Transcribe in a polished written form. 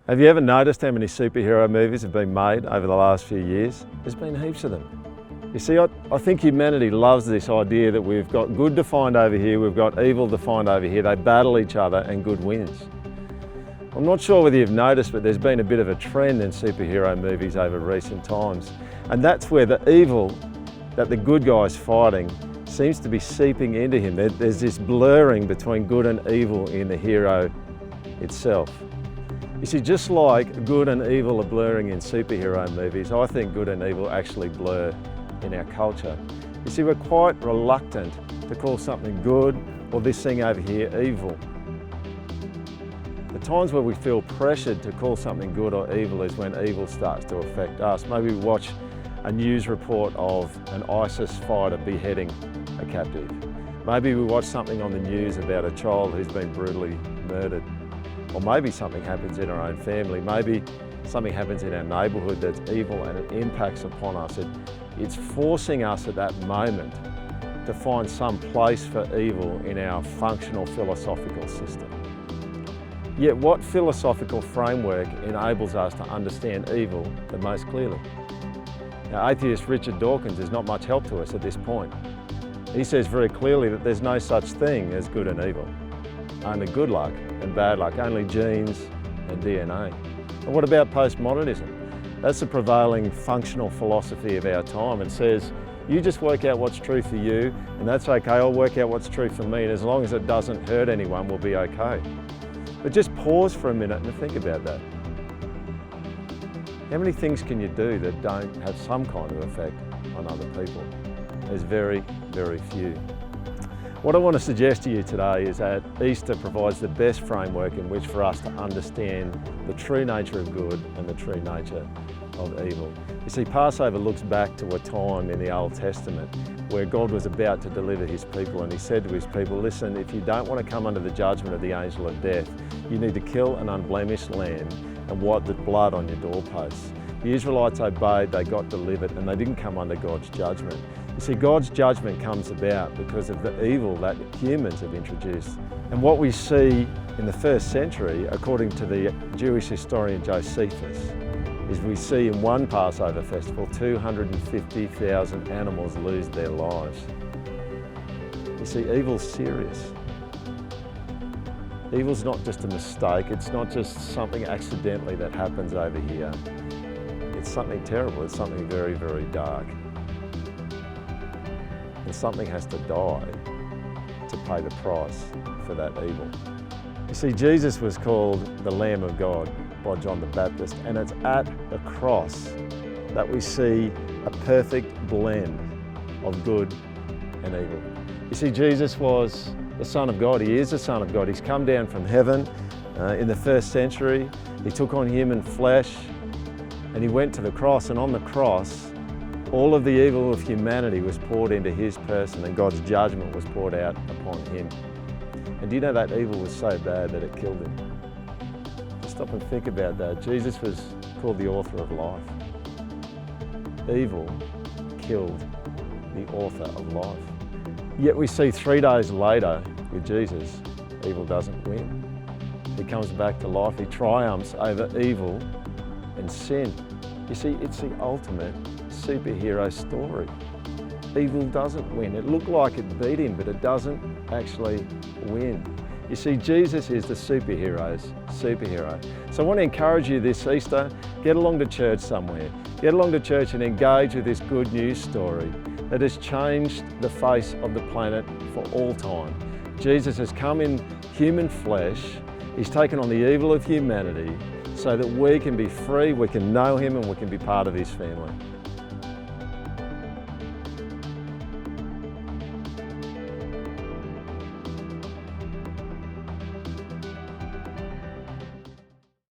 Have you ever noticed how many superhero movies have been made over the last few years? There's been heaps of them. You see, I think humanity loves this idea that we've got good defined over here, we've got evil defined over here. They battle each other and good wins. I'm not sure whether you've noticed, but there's been a bit of a trend in superhero movies over recent times. And that's where the evil that the good guy's fighting seems to be seeping into him. There's this blurring between good and evil in the hero itself. You see, just like good and evil are blurring in superhero movies, I think good and evil actually blur in our culture. You see, we're quite reluctant to call something good or this thing over here evil. The times where we feel pressured to call something good or evil is when evil starts to affect us. Maybe we watch a news report of an ISIS fighter beheading a captive. Maybe we watch something on the news about a child who's been brutally murdered. Or maybe something happens in our own family. Maybe something happens in our neighbourhood that's evil and it impacts upon us. It's forcing us at that moment to find some place for evil in our functional philosophical system. Yet what philosophical framework enables us to understand evil the most clearly? Now, atheist Richard Dawkins is not much help to us at this point. He says very clearly that there's no such thing as good and evil. Only good luck and bad luck, only genes and DNA. And what about postmodernism? That's the prevailing functional philosophy of our time and says, you just work out what's true for you and that's okay, I'll work out what's true for me and as long as it doesn't hurt anyone, we'll be okay. But just pause for a minute and think about that. How many things can you do that don't have some kind of effect on other people? There's very, very few. What I want to suggest to you today is that Easter provides the best framework in which for us to understand the true nature of good and the true nature of evil. You see, Passover looks back to a time in the Old Testament where God was about to deliver his people and he said to his people, listen, if you don't want to come under the judgment of the angel of death, you need to kill an unblemished lamb and wipe the blood on your doorposts. The Israelites obeyed, they got delivered and they didn't come under God's judgment. You see, God's judgment comes about because of the evil that humans have introduced. And what we see in the first century, according to the Jewish historian Josephus, is we see in one Passover festival 250,000 animals lose their lives. You see, evil's serious. Evil's not just a mistake, it's not just something accidentally that happens over here. It's something terrible, it's something very, very dark. And something has to die to pay the price for that evil. You see, Jesus was called the Lamb of God by John the Baptist, and it's at the cross that we see a perfect blend of good and evil. You see, Jesus was the Son of God. He is the Son of God. He's come down from heaven in the first century. He took on human flesh and he went to the cross, and on the cross, all of the evil of humanity was poured into his person and God's judgment was poured out upon him. And do you know that evil was so bad that it killed him? Just stop and think about that. Jesus was called the author of life. Evil killed the author of life. Yet we see 3 days later with Jesus, evil doesn't win. He comes back to life. He triumphs over evil and sin. You see, it's the ultimate superhero story. Evil doesn't win. It looked like it beat him, but it doesn't actually win. You see, Jesus is the superhero's superhero. So I want to encourage you this Easter, get along to church somewhere. Get along to church and engage with this good news story that has changed the face of the planet for all time. Jesus has come in human flesh. He's taken on the evil of humanity so that we can be free, we can know him, and we can be part of his family.